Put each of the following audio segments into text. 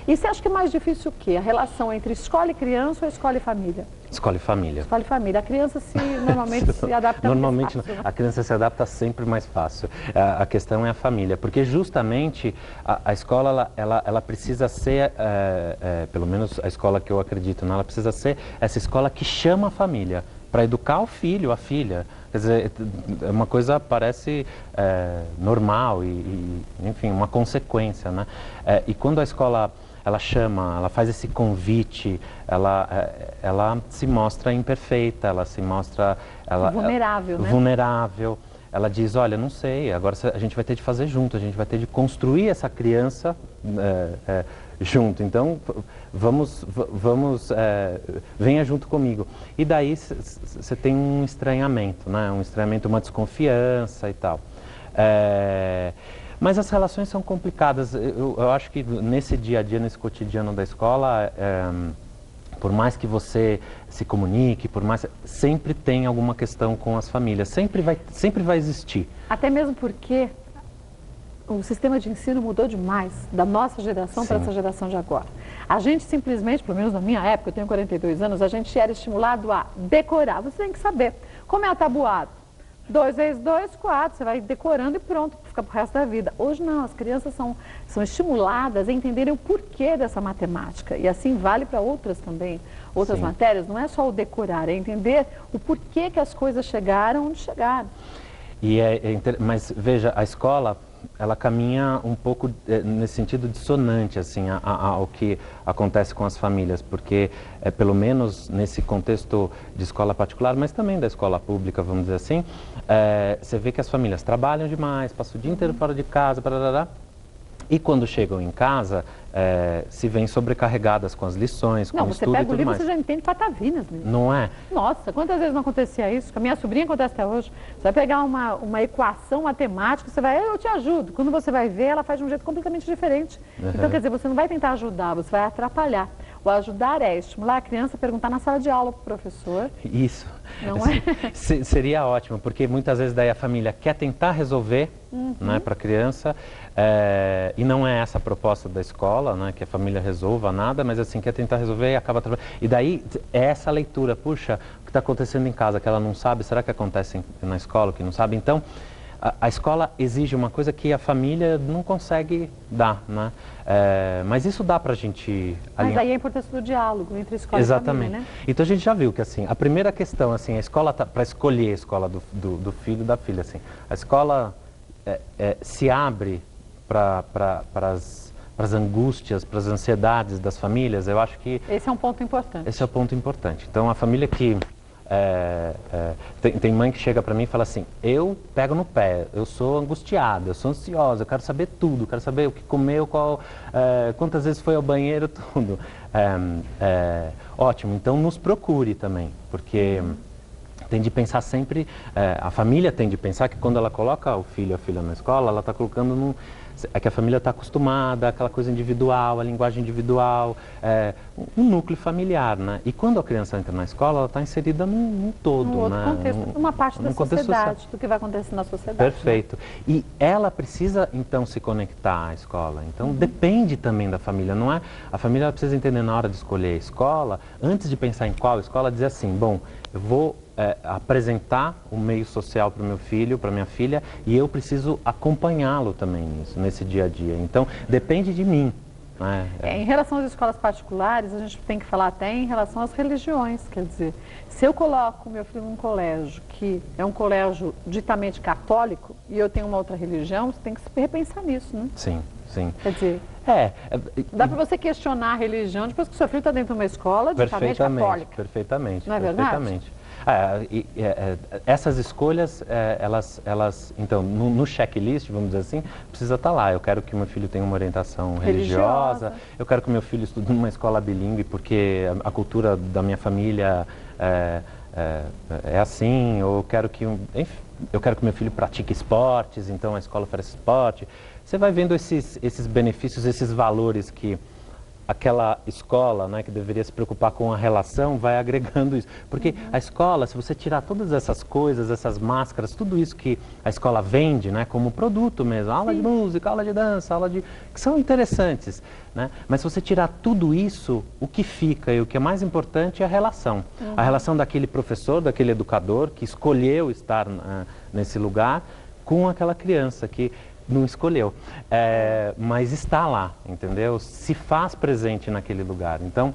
E você acha que é mais difícil o quê? A relação entre escola e criança ou escola e família? Escola e família. Escola e família. A criança normalmente se adapta Normalmente mais fácil, né? a criança se adapta sempre mais fácil. A questão é a família, porque justamente a escola ela precisa ser, pelo menos a escola que eu acredito, né, ela precisa ser essa escola que chama a família para educar o filho, a filha. Quer dizer, é uma coisa parece normal enfim, uma consequência, né? E quando a escola ela chama, ela faz esse convite, ela se mostra imperfeita, ela se mostra... Vulnerável, né? Vulnerável. Ela diz, olha, não sei, agora a gente vai ter de fazer junto, a gente vai ter de construir essa criança junto. Então, venha junto comigo. E daí você tem um estranhamento, né? Um estranhamento, uma desconfiança e tal. Mas as relações são complicadas. Eu acho que nesse dia a dia, nesse cotidiano da escola, por mais que você se comunique, sempre tem alguma questão com as famílias. Sempre vai existir. Até mesmo porque o sistema de ensino mudou demais da nossa geração para essa geração de agora. A gente simplesmente, pelo menos na minha época, eu tenho 42 anos, a gente era estimulado a decorar. Você tem que saber como é a tabuada. 2 vezes 2, 4, você vai decorando e pronto, fica pro resto da vida. Hoje não, as crianças são estimuladas a entenderem o porquê dessa matemática. E assim vale para outras também, outras matérias. Não é só o decorar, é entender o porquê que as coisas chegaram onde chegaram. Mas veja, a escola, ela caminha um pouco nesse sentido dissonante assim, ao que acontece com as famílias, porque pelo menos nesse contexto de escola particular, mas também da escola pública, vamos dizer assim, você vê que as famílias trabalham demais, passam o dia inteiro fora de casa, e quando chegam em casa, se veem sobrecarregadas com as lições, com o estudo e tudo mais. Não, você pega o livro, você já entende patavinas mesmo. Não é? Nossa, quantas vezes não acontecia isso? Com a minha sobrinha acontece até hoje. Você vai pegar uma equação matemática, você vai, eu te ajudo. Quando você vai ver, ela faz de um jeito completamente diferente. Então, quer dizer, você não vai tentar ajudar, você vai atrapalhar. O ajudar é estimular a criança a perguntar na sala de aula para o professor. Isso. Não assim, seria ótimo, porque muitas vezes daí a família quer tentar resolver, né, para a criança, e não é essa a proposta da escola, né, que a família resolva nada, mas assim, quer tentar resolver e acaba... E daí é essa leitura, puxa, o que está acontecendo em casa que ela não sabe, será que acontece na escola, que não sabe? Então, a escola exige uma coisa que a família não consegue dar, né? Mas isso dá pra gente... Mas aí é a importância do diálogo entre escola e família, né? Então a gente já viu que assim, a primeira questão, assim, a escola tá para escolher a escola do filho e da filha, assim, a escola se abre para as angústias, para as ansiedades das famílias. Eu acho que... Esse é um ponto importante. Esse é o ponto importante. Então a família que... tem mãe que chega para mim e fala assim, eu pego no pé, eu sou angustiada, eu sou ansiosa, eu quero saber tudo, quero saber o que comeu, quantas vezes foi ao banheiro, tudo. Ótimo, então nos procure também, porque tem de pensar sempre, a família tem de pensar que quando ela coloca o filho ou a filha na escola, ela está colocando que a família está acostumada, aquela coisa individual, a linguagem individual, um núcleo familiar, né? E quando a criança entra na escola, ela está inserida num todo, num outro né? contexto, numa parte da sociedade, do que vai acontecer na sociedade. Perfeito. Né? E ela precisa, então, se conectar à escola. Então, depende também da família, não é? A família ela precisa entender na hora de escolher a escola, antes de pensar em qual escola, dizer assim, bom, eu vou apresentar o meio social para o meu filho, para minha filha, e eu preciso acompanhá-lo também nisso, nesse dia a dia. Então, depende de mim. Né? Em relação às escolas particulares, a gente tem que falar até em relação às religiões. Quer dizer, se eu coloco meu filho num colégio que é um colégio ditamente católico e eu tenho uma outra religião, você tem que se repensar nisso, né? Sim, sim. Quer dizer, dá para você questionar a religião depois que o seu filho está dentro de uma escola ditamente católica. Perfeitamente. Não é verdade? Essas escolhas, então, no checklist, vamos dizer assim, precisa estar lá. Eu quero que meu filho tenha uma orientação religiosa, eu quero que meu filho estude numa escola bilíngue, porque a cultura da minha família é assim, ou eu quero que meu filho pratique esportes, então a escola oferece esporte. Você vai vendo esses benefícios, esses valores que aquela escola, né, que deveria se preocupar com a relação, vai agregando isso. Porque a escola, se você tirar todas essas coisas, essas máscaras, tudo isso que a escola vende, né, como produto mesmo, aula de música, aula de dança, que são interessantes, né? Mas se você tirar tudo isso, o que fica e o que é mais importante é a relação. A relação daquele professor, daquele educador que escolheu estar nesse lugar com aquela criança que não escolheu, mas está lá, entendeu? Se faz presente naquele lugar. Então,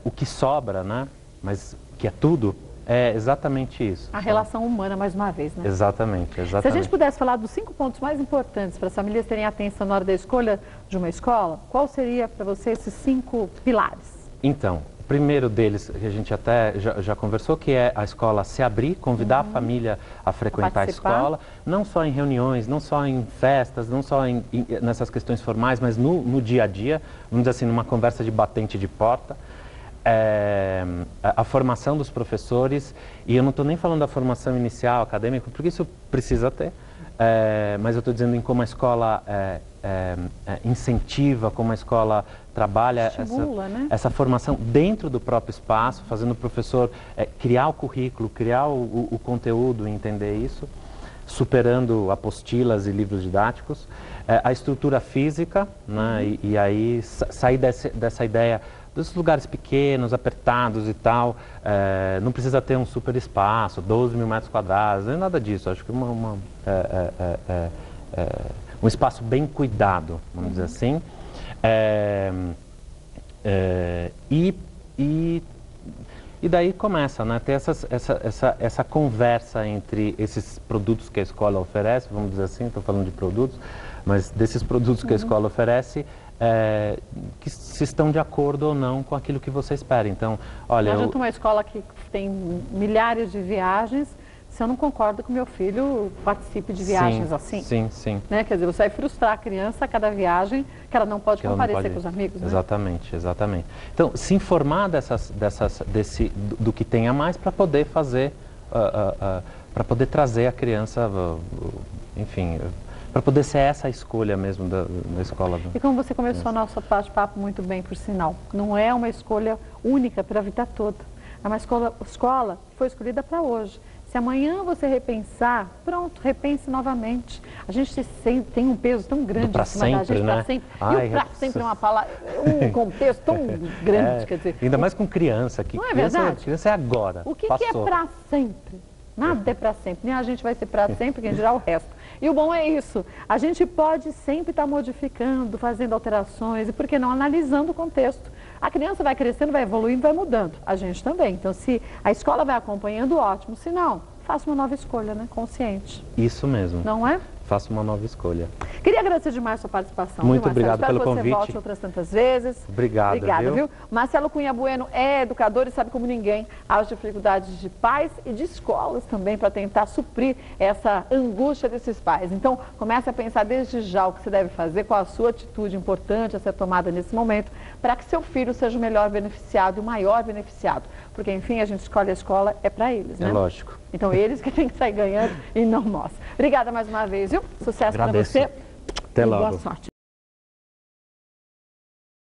o que sobra, né? Mas que é tudo, é exatamente isso. A relação humana, mais uma vez, né? Exatamente, exatamente. Se a gente pudesse falar dos 5 pontos mais importantes para as famílias terem atenção na hora da escolha de uma escola, qual seria para você esses 5 pilares? Então, o primeiro deles, que a gente até já conversou, que é a escola se abrir, convidar a família a frequentar a escola, não só em reuniões, não só em festas, não só nessas questões formais, mas no dia a dia, vamos dizer assim, numa conversa de batente de porta. A formação dos professores, e eu não estou nem falando da formação inicial, acadêmica, porque isso precisa ter, mas eu estou dizendo em como a escola incentiva, como a escola trabalha essa formação dentro do próprio espaço, fazendo o professor criar o currículo, criar o conteúdo e entender isso, superando apostilas e livros didáticos, a estrutura física, né, e aí sair dessa ideia dos lugares pequenos, apertados e tal, não precisa ter um super espaço, 12 mil metros quadrados, nem nada disso. Acho que um espaço bem cuidado, vamos dizer assim. E daí começa, né, ter essa conversa entre esses produtos que a escola oferece, vamos dizer assim, estou falando de produtos, mas desses produtos que a escola oferece, que se estão de acordo ou não com aquilo que você espera. Então, olha, não adianta uma escola que tem milhares de viagens, se eu não concordo que meu filho participe de viagens assim. Sim, sim. Né? Quer dizer, você vai frustrar a criança a cada viagem que ela não pode comparecer com os amigos. Né? Exatamente, exatamente. Então, se informar do que tem a mais para poder fazer, para poder trazer a criança, enfim, para poder ser essa a escolha mesmo da escola. E como você começou o nosso bate-papo muito bem, por sinal, não é uma escolha única para a vida toda. É uma escola que foi escolhida para hoje. Se amanhã você repensar, pronto, repense novamente. A gente tem um peso tão grande em cima da gente, para sempre. E o para sempre é uma palavra, um contexto tão grande, quer dizer. Ainda mais com criança, que não é verdade? Criança é agora. O que é para sempre? Nada é para sempre. Nem a gente vai ser para sempre, quem dirá o resto. E o bom é isso. A gente pode sempre estar modificando, fazendo alterações, e por que não analisando o contexto. A criança vai crescendo, vai evoluindo, vai mudando. A gente também. Então, se a escola vai acompanhando, ótimo. Se não, faça uma nova escolha, né? Consciente. Isso mesmo. Não é? Faça uma nova escolha. Queria agradecer demais a sua participação. Muito obrigado pelo convite. Espero que você volte outras tantas vezes. Obrigada, viu? Marcelo Cunha Bueno é educador e sabe como ninguém as dificuldades de pais e de escolas também para tentar suprir essa angústia desses pais. Então, comece a pensar desde já o que você deve fazer, qual a sua atitude importante a ser tomada nesse momento para que seu filho seja o melhor beneficiado e o maior beneficiado. Porque, enfim, a gente escolhe a escola, é para eles, né? É lógico. Então, eles que têm que sair ganhando e não nós. Obrigada mais uma vez, viu? Sucesso para você. Até logo. Boa sorte.